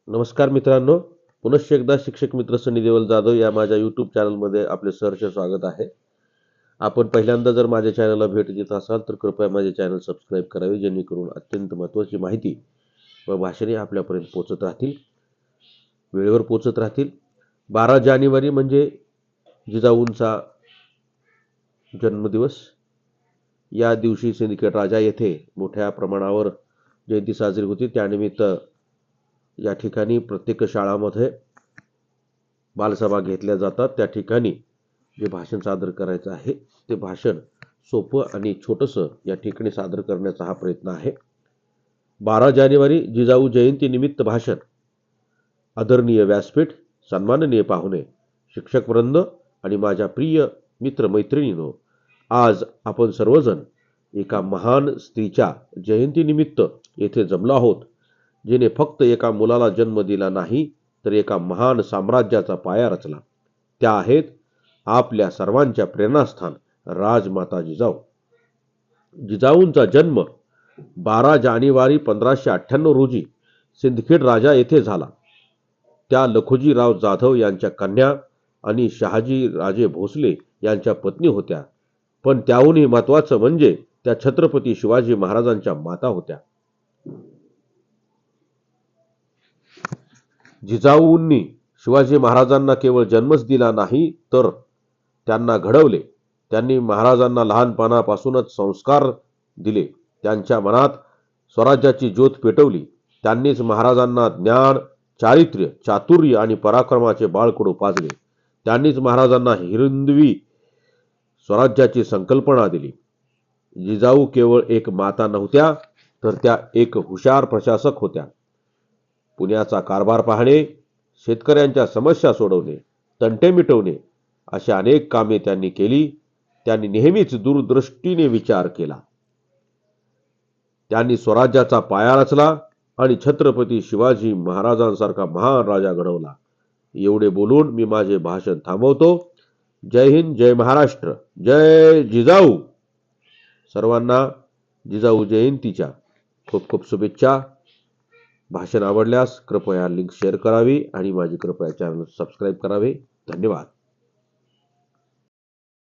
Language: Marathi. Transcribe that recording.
नमस्कार मित्रांनो, पुनश्च एकदा शिक्षक मित्र सनी देवल जाधव या माझ्या यूट्यूब चॅनलमध्ये आपले सहर्ष स्वागत आहे. आपण पहिल्यांदा जर माझ्या चॅनलला भेट देत असाल तर कृपया माझे चॅनल सबस्क्राईब करावे, जेणेकरून अत्यंत महत्त्वाची माहिती व भाषणे आपल्यापर्यंत पोहोचत राहतील, वेळेवर पोहोचत राहतील. 12 जानेवारी म्हणजे जिजाऊंचा जन्मदिवस. या दिवशी सिंदखेड राजा येथे मोठ्या प्रमाणावर जयंती साजरी होती. त्यानिमित्त या ठिकाणी प्रत्येक शाळांमध्ये बालसभा घेतल्या जातात. त्या ठिकाणी जे भाषण सादर करायचं आहे ते भाषण सोपं आणि छोटंसं या ठिकाणी सादर करण्याचा हा प्रयत्न आहे. 12 जानेवारी जिजाऊ जयंती निमित्त भाषण. आदरणीय व्यासपीठ, सन्माननीय पाहुणे, शिक्षकवृंद आणि माझ्या प्रिय मित्र मैत्रिणींनो, आज आपण सर्वजण एका महान स्त्रीच्या जयंतीनिमित्त येथे जमलो आहोत, जिने फक्त एका मुलाला जन्म दिला नाही तर एका महान साम्राज्याचा पाया रचला. त्या आहेत आपल्या सर्वांच्या प्रेरणास्थान राजमाता जिजाऊ. जिजाऊंचा जन्म 12 जानेवारी 1598 रोजी सिंदखेड राजा येथे झाला. त्या लखोजीराव जाधव यांच्या कन्या आणि शहाजी राजे भोसले यांच्या पत्नी होत्या. पण त्याहूनही महत्त्वाचं म्हणजे त्या छत्रपती शिवाजी महाराजांच्या माता होत्या. जिजाऊंनी शिवाजी महाराजांना केवळ जन्मच दिला नाही तर त्यांना घडवले. त्यांनी महाराजांना लहानपणापासूनच संस्कार दिले. त्यांच्या मनात स्वराज्याची ज्योत पेटवली. त्यांनीच महाराजांना ज्ञान, चारित्र्य, चातुर्य आणि पराक्रमाचे बाळकडू पाजले. त्यांनीच महाराजांना हिंदवी स्वराज्याची संकल्पना दिली. जिजाऊ केवळ एक माता नव्हत्या तर त्या एक हुशार प्रशासक होत्या. पुण्याचा कारभार पाहणे, शेतकऱ्यांच्या समस्या सोडवणे, तंटे मिटवणे अशा अनेक कामे त्यांनी केली. त्यांनी नेहमीच दूरदृष्टीने विचार केला. त्यांनी स्वराज्याचा पाया रचला आणि छत्रपती शिवाजी महाराजांसारखा महान राजा घडवला. एवढे बोलून मी माझे भाषण थांबवतो. जय हिंद, जय महाराष्ट्र, जय जिजाऊ. सर्वांना जिजाऊ जयंतीच्या खूप खूप शुभेच्छा. भाषण आवडल्यास कृपया लिंक शेअर करावी आणि माझे कृपया चॅनल सबस्क्राईब करावे. धन्यवाद.